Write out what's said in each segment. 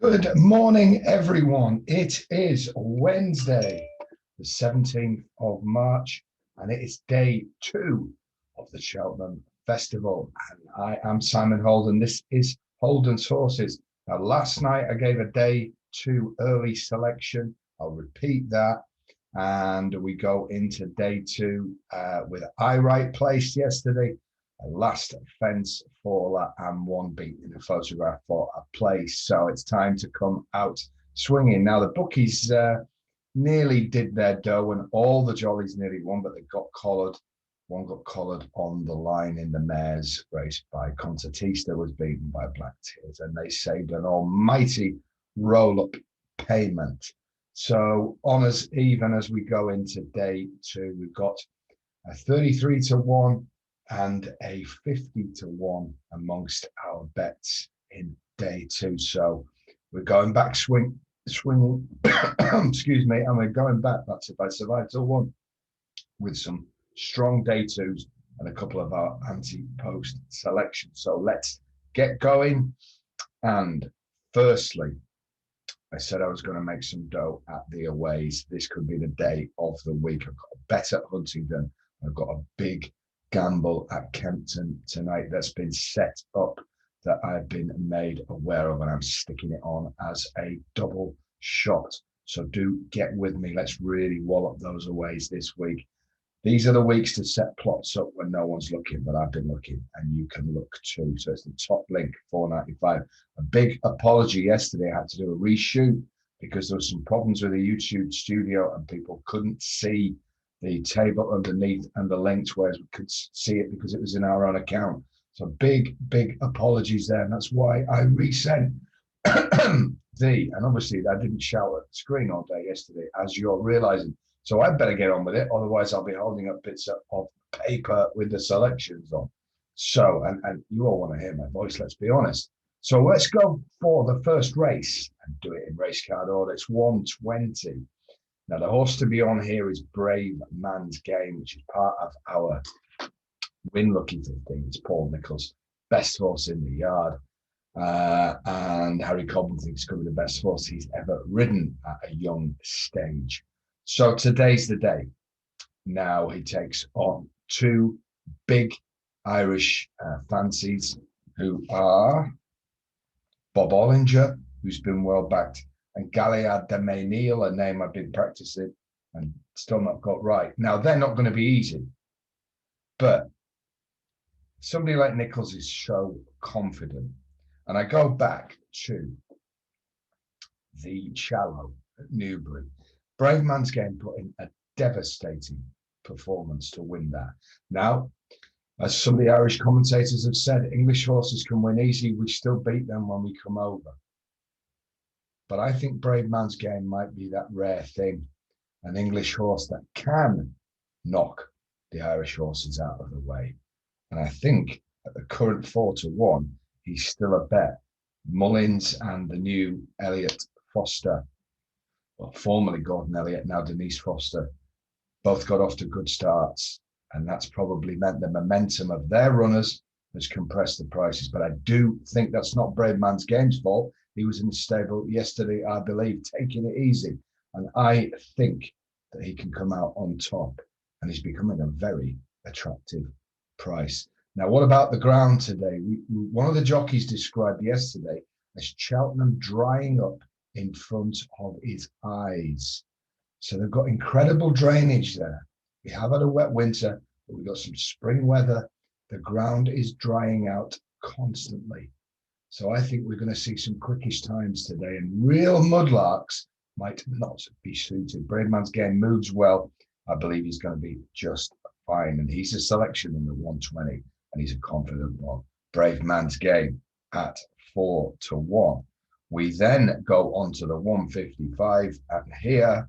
Good morning, everyone. It is Wednesday, the 17th of March, and it is day 2 of the Cheltenham Festival. And I am Simon Holden. This is Holden's Horses. Now, last night I gave a day 2 early selection. I'll repeat that. And we go into day 2 with I Right placed yesterday. A last fence faller and one beat in a photograph for a place. So it's time to come out swinging. Now the bookies nearly did their dough and all the jollies nearly won, but they got collared. One got collared on the line in the mares race by Concertista, was beaten by Black Tears, and they saved an almighty roll-up payment. So honours even as we go into day 2. We've got a 33-1 and a 50-1 amongst our bets in day 2. So we're going back swinging, excuse me, and we're going back. That's if I survive till 1 with some strong day 2s and a couple of our anti-post selections. So let's get going. And firstly, I said I was going to make some dough at the aways. This could be the day of the week. I've got a bet at Huntingdon. I've got a big gamble at Kempton tonight that's been set up that I've been made aware of, and I'm sticking it on as a double shot. So do get with me. Let's really wallop those aways this week. These are the weeks to set plots up when no one's looking, but I've been looking and you can look too. So it's the top link, $4.95. A big apology yesterday. I had to do a reshoot because there was some problems with the YouTube studio and people couldn't see the table underneath and the links, whereas we could see it because it was in our own account. So big apologies there. And that's why I resent and obviously I didn't shout at the screen all day yesterday, as you're realizing. So I better get on with it. Otherwise I'll be holding up bits of paper with the selections on. So, and you all want to hear my voice, let's be honest. So let's go for the first race and do it in race card order. It's 120. Now, the horse to be on here is Brave Man's Game, which is part of our Win Lucky 15. It's Paul Nicholls, best horse in the yard. And Harry Cobham thinks it's going to be the best horse he's ever ridden at a young stage. So today's the day. Now he takes on 2 big Irish fancies who are Bob Ollinger, who's been well backed, and Galliard de Maynil, a name I've been practicing and still not got right. Now, they're not going to be easy, but somebody like Nicholls is so confident. And I go back to the Shallow at Newbury. Brave Man's Game put in a devastating performance to win that. Now, as some of the Irish commentators have said, English horses can win easy. We still beat them when we come over. But I think Brave Man's Game might be that rare thing, an English horse that can knock the Irish horses out of the way. And I think at the current 4-1, he's still a bet. Mullins and the new Elliot Foster, well, formerly Gordon Elliott, now Denise Foster, both got off to good starts. And that's probably meant the momentum of their runners has compressed the prices. But I do think that's not Brave Man's Game's fault. He was in the stable yesterday, I believe, taking it easy. And I think that he can come out on top. And he's becoming a very attractive price. Now, what about the ground today? One of the jockeys described yesterday as Cheltenham drying up in front of his eyes. So they've got incredible drainage there. We have had a wet winter, but we've got some spring weather. The ground is drying out constantly. So I think we're going to see some quickish times today, and real mudlarks might not be suited. Brave Man's Game moves well. I believe he's going to be just fine. And he's a selection in the 120, and he's a confident one. Brave Man's Game at 4-1. We then go on to the 155, and here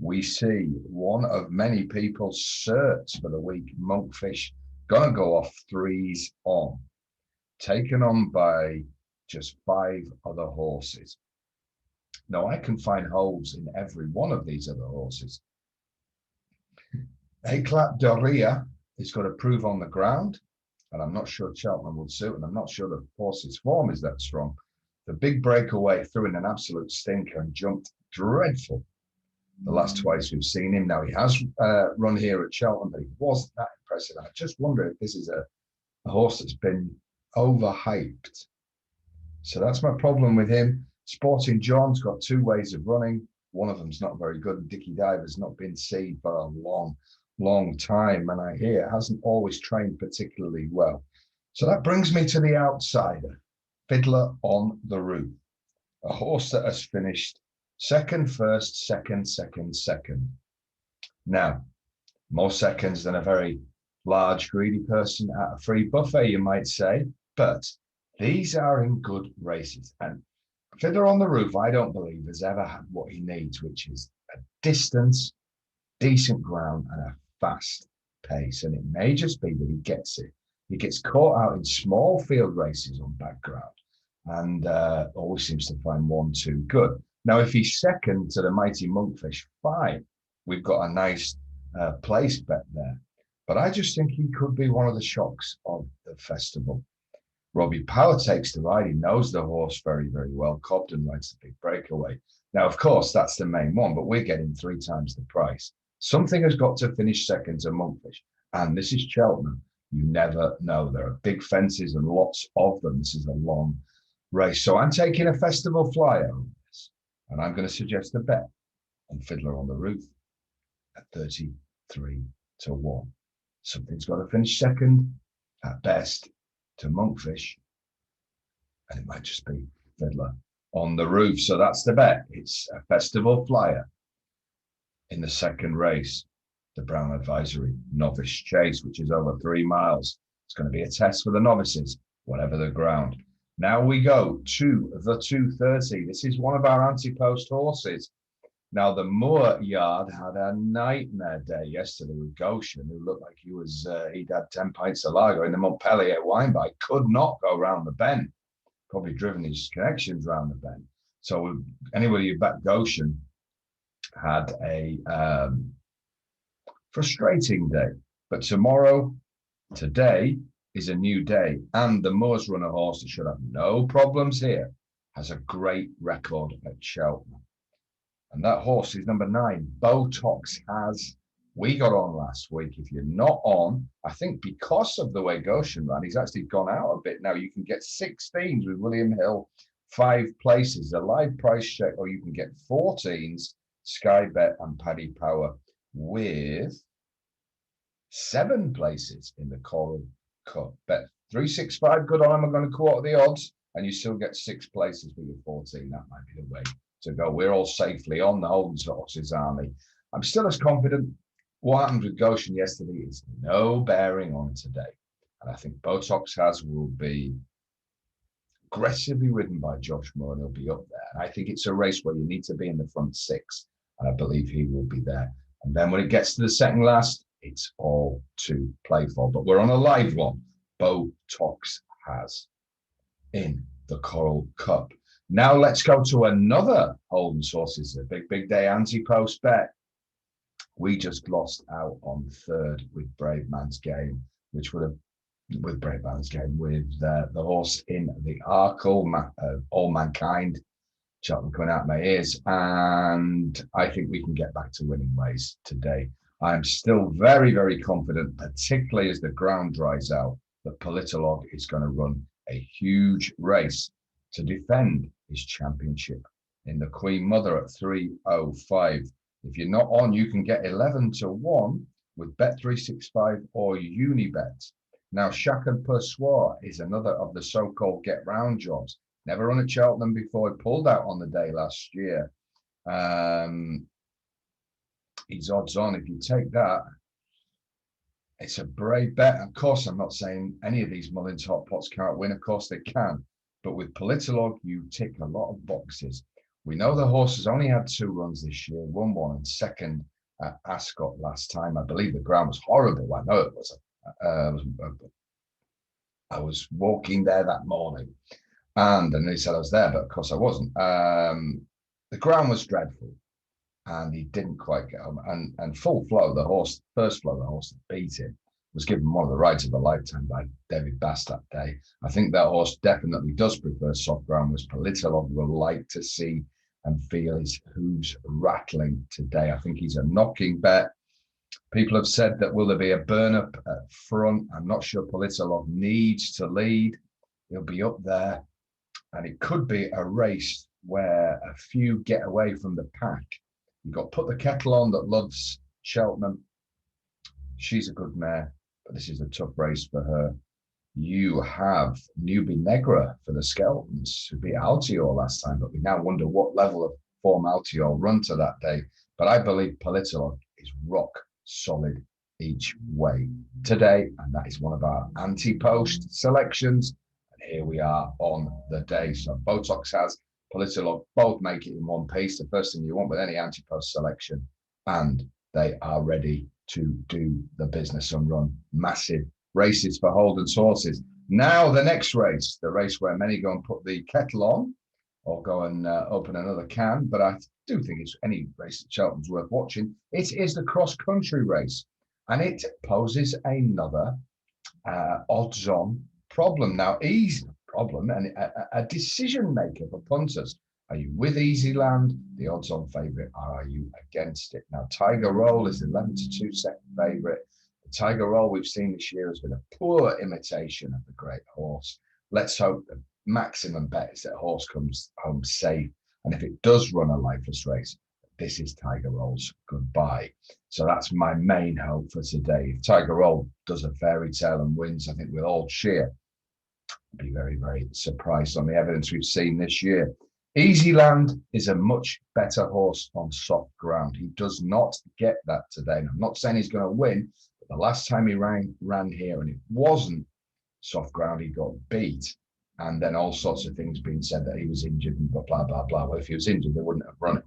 we see one of many people's certs for the week, Monkfish, going to go off 3s on, taken on by just 5 other horses. Now, I can find holes in every one of these other horses. Eclat Doria is going to prove on the ground, and I'm not sure Cheltenham will suit, and I'm not sure the horse's form is that strong. The big breakaway threw in an absolute stinker and jumped dreadful the last twice we've seen him. Now, he has run here at Cheltenham, but he wasn't that impressive. I just wonder if this is a horse that's been overhyped. So that's my problem with him. Sporting John's got two ways of running. One of them's not very good. Dicky Diver's not been seen for a long time, and I hear hasn't always trained particularly well. So that brings me to the outsider, Fiddler on the Roof, a horse that has finished second, first, second. Now, more seconds than a very large, greedy person at a free buffet, you might say, but these are in good races. And Fiddler on the Roof, I don't believe, has ever had what he needs, which is a distance, decent ground, and a fast pace. And it may just be that he gets it. He gets caught out in small field races on background and always seems to find 1-2 good. Now, if he's second to the mighty Monkfish, fine. We've got a nice place bet there. But I just think he could be one of the shocks of the festival. Robbie Power takes the ride. He knows the horse very, very well. Cobden rides the big breakaway. Now, of course, that's the main one, but we're getting 3 times the price. Something has got to finish second to Monkfish. And this is Cheltenham. You never know. There are big fences and lots of them. This is a long race. So I'm taking a festival flyer on this. And I'm going to suggest a bet on Fiddler on the Roof at 33-1. Something's got to finish second at best to Monkfish, and it might just be Fiddler on the Roof. So that's the bet. It's a festival flyer in the second race, the Brown Advisory Novice Chase, which is over 3 miles. It's going to be a test for the novices, whatever the ground. Now we go to the 2:30. This is one of our anti-post horses. Now, the Moor Yard had a nightmare day yesterday with Goshen, who looked like he'd had 10 pints of lager in the Montpellier wine bar. Could not go round the bend. Probably driven his connections round the bend. So anybody who backed Goshen had a frustrating day. But today is a new day. And the Moors Runner horse that should have no problems here has a great record at Cheltenham. And that horse is number 9, Botox Has. We got on last week. If you're not on, I think because of the way Goshen ran, he's actually gone out a bit now. You can get 16s with William Hill, 5 places, a live price check, or you can get 14s, Sky Bet and Paddy Power with 7 places in the Coral Cup. Bet 365 good on them. I'm going to quarter the odds, and you still get 6 places with your 14. That might be the way to go. We're all safely on the Holden's horses army. I'm still as confident. What happened with Goshen yesterday is no bearing on today. And I think Botox Has will be aggressively ridden by Josh Moore, and he'll be up there. And I think it's a race where you need to be in the front 6. And I believe he will be there. And then when it gets to the second last, it's all to play for. But we're on a live one. Botox Has in the Coral Cup. Now let's go to another Holden's horses, a big day anti-post bet. We just lost out on 3rd with Brave Man's Game, which would have, with Brave Man's Game, with the horse in the Arkle, All Mankind, Cheltenham coming out of my ears. And I think we can get back to winning ways today. I'm still very, very confident, particularly as the ground dries out, that Politolog is going to run a huge race to defend his championship in the Queen Mother at 305. If you're not on, you can get 11-1 with Bet365 or Unibet. Now, Shaq and Persoir is another of the so-called get-round jobs. Never run at Cheltenham before. He pulled out on the day last year. He's odds on. If you take that, it's a brave bet. Of course, I'm not saying any of these Mullins Hot Pots can't win. Of course, they can. But with Politolog, you tick a lot of boxes. We know the horse has only had 2 runs this year, won 1 and 2nd at Ascot last time. I believe the ground was horrible. I know it was. I was walking there that morning, and they said I was there, but of course I wasn't. The ground was dreadful, and he didn't quite get home. And full flow, the horse, first flow, the horse beat him, was given one of the rides of a lifetime by David Bass that day. I think that horse definitely does prefer soft ground, which Politolog will like to see and feel his hooves rattling today. I think he's a knocking bet. People have said that will there be a burn up at front? I'm not sure Politolog needs to lead. He'll be up there, and it could be a race where a few get away from the pack. You've got Put the Kettle On that loves Cheltenham. She's a good mare, but this is a tough race for her. You have Newbie Negra for the Skeletons, who beat Altior last time, but we now wonder what level of form Altior run to that day. But I believe Politolog is rock solid each way today, and that is one of our anti-post selections. And here we are on the day. So Botox has Politolog both make it in one piece, the first thing you want with any anti-post selection, and they are ready to do the business and run massive races for Holden's horses. Now the next race, the race where many go and put the kettle on or go and open another can, but I do think it's any race at Cheltenham's worth watching. It is the cross-country race, and it poses another odds-on problem. Now, easy problem and a decision maker for punters. Are you with Easyland, the odds-on favourite, or are you against it? Now, Tiger Roll is 11-2 second favourite. The Tiger Roll we've seen this year has been a poor imitation of the great horse. Let's hope the maximum bet is that horse comes home safe. And if it does run a lifeless race, this is Tiger Roll's goodbye. So that's my main hope for today. If Tiger Roll does a fairy tale and wins, I think we'll all cheer. I'd be very, very surprised on the evidence we've seen this year. Easyland is a much better horse on soft ground. He does not get that today. And I'm not saying he's going to win, but the last time he ran here and it wasn't soft ground, he got beat. And then all sorts of things being said that he was injured and blah, blah, blah, blah. Well, if he was injured, they wouldn't have run it.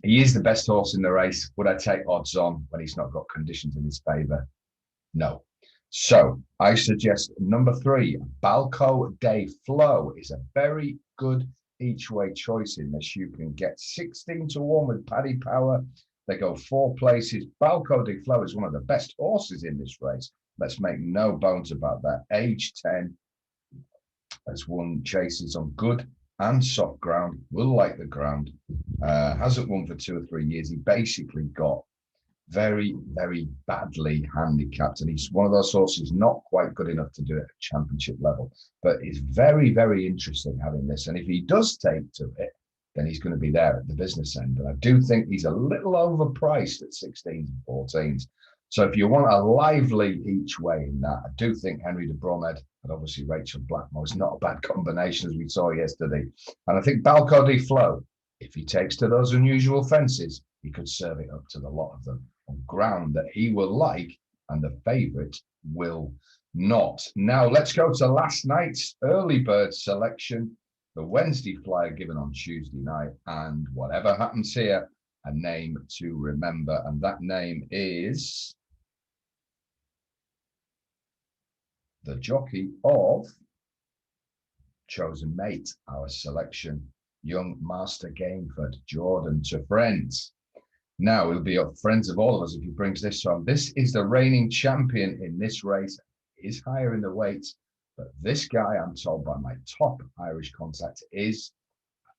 He is the best horse in the race. Would I take odds on when he's not got conditions in his favour? No. So I suggest number 3, Balco de Flow is a very good each way choice in this. You can get 16-1 with Paddy Power. They go 4 places. Balco de Flow is one of the best horses in this race. Let's make no bones about that. Age 10, has won chases on good and soft ground, will like the ground, hasn't won for 2 or 3 years. He basically got very, very badly handicapped, and he's one of those horses not quite good enough to do it at championship level, but it's very, very interesting having this. And if he does take to it, then he's going to be there at the business end. And I do think he's a little overpriced at 16s and 14s. So if you want a lively each way in that, I do think Henry de Bromhead and obviously Rachel Blackmore is not a bad combination, as we saw yesterday. And I think Balco de Flow, if he takes to those unusual fences, he could serve it up to the lot of them on ground that he will like and the favourite will not. Now let's go to last night's early bird selection, the Wednesday flyer given on Tuesday night, and whatever happens here, a name to remember, and that name is the jockey of Chosen Mate, our selection, young Master Gameford, Jordan to friends. Now he'll be up friends of all of us if he brings this on. This is the reigning champion in this race. He is higher in the weights, but this guy, I'm told by my top Irish contact, is,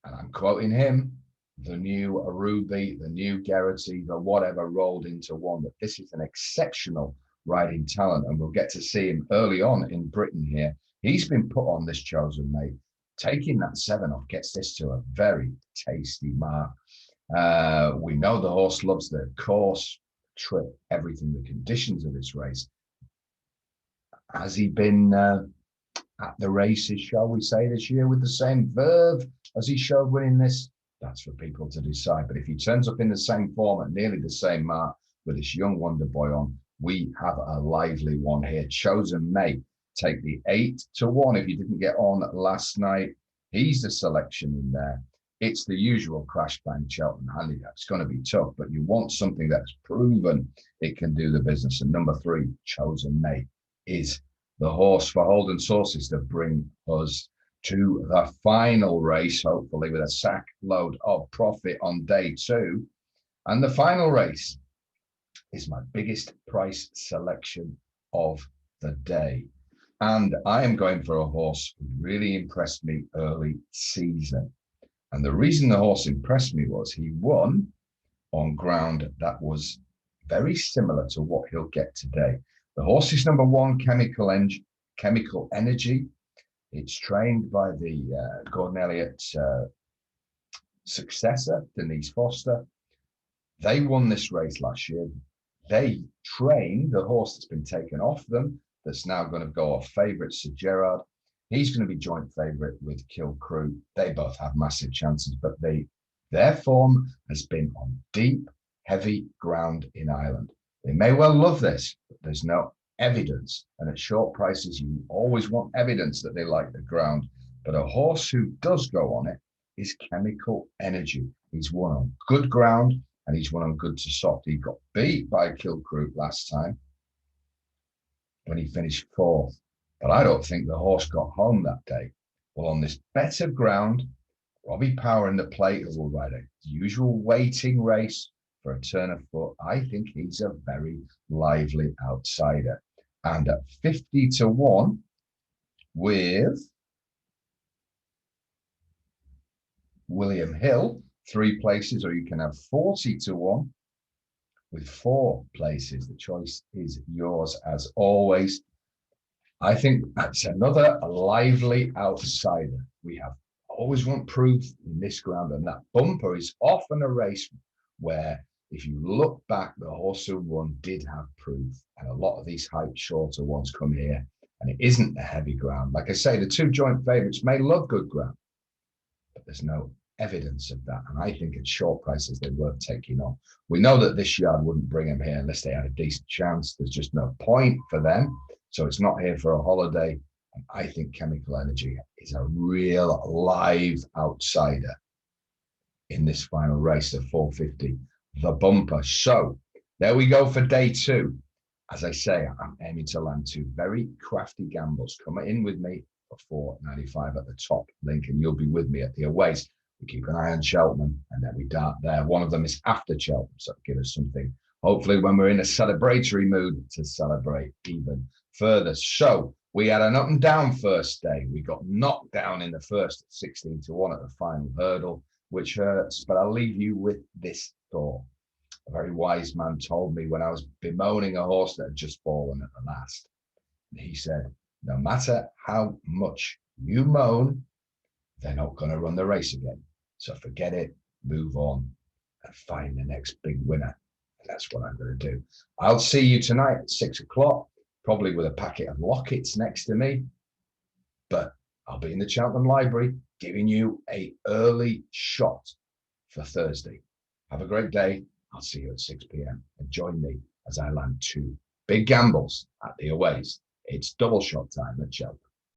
and I'm quoting him, the new Ruby, the new Geraghty, the whatever rolled into one. That this is an exceptional riding talent, and we'll get to see him early on in Britain here. He's been put on this Chosen Mate. Taking that 7 off gets this to a very tasty mark. We know the horse loves the course, trip, everything, the conditions of this race. Has he been at the races, shall we say, this year with the same verve as he showed winning this? That's for people to decide. But if he turns up in the same form at nearly the same mark with this young wonder boy on, we have a lively one here. Chosen Mate, take the 8-1 if you didn't get on last night. He's the selection in there. It's the usual crash bang Cheltenham handicap. It's going to be tough, but you want something that's proven it can do the business. And number 3, Chosen Mate, is the horse for Holden's horses to bring us to the final race, hopefully with a sack load of profit on day 2. And the final race is my biggest price selection of the day. And I am going for a horse who really impressed me early season. And the reason the horse impressed me was he won on ground that was very similar to what he'll get today. The horse is number 1, Chemical Energy. It's trained by the Gordon Elliott's successor, Denise Foster. They won this race last year. They trained the horse that's been taken off them, that's now going to go off favourite, Sir Gerard. He's going to be joint favourite with Kill Crew. They both have massive chances, but their form has been on deep, heavy ground in Ireland. They may well love this, but there's no evidence. And at short prices, you always want evidence that they like the ground. But a horse who does go on it is Chemical Energy. He's won on good ground and he's won on good to soft. He got beat by Kill Crew last time when he finished 4th. But I don't think the horse got home that day. Well, on this better ground, Robbie Power in the plate, who will ride a usual waiting race for a turn of foot, I think he's a very lively outsider. And at 50 to 1 with William Hill, 3 places, or you can have 40 to 1 with 4 places. The choice is yours as always. I think that's another lively outsider. We have always want proof in this ground, and that bumper is often a race where, if you look back, the horse who won did have proof, and a lot of these hype shorter ones come here, and it isn't a heavy ground. Like I say, the 2 joint favourites may love good ground, but there's no evidence of that, and I think at short prices they're worth taking on. We know that this yard wouldn't bring them here unless they had a decent chance. There's just no point for them. So it's not here for a holiday. And I think Chemical Energy is a real live outsider in this final race of 450, the bumper. So there we go for day 2. As I say, I'm aiming to land 2 very crafty gambles. Come in with me for $4.95 at the top link, and you'll be with me at the aways. We keep an eye on Cheltenham, and then we dart there. One of them is after Cheltenham, so give us something, hopefully when we're in a celebratory mood, to celebrate even further. So we had an up and down first day. We got knocked down in the first at 16 to 1 at the final hurdle, which hurts, but I'll leave you with this thought. A very wise man told me when I was bemoaning a horse that had just fallen at the last. And he said, no matter how much you moan, they're not going to run the race again. So forget it, move on, and find the next big winner. And that's what I'm going to do. I'll see you tonight at 6 o'clock, probably with a packet of lockets next to me. But I'll be in the Cheltenham Library giving you an early shot for Thursday. Have a great day. I'll see you at 6 p.m. and join me as I land 2 big gambles at the aways. It's double shot time at Cheltenham.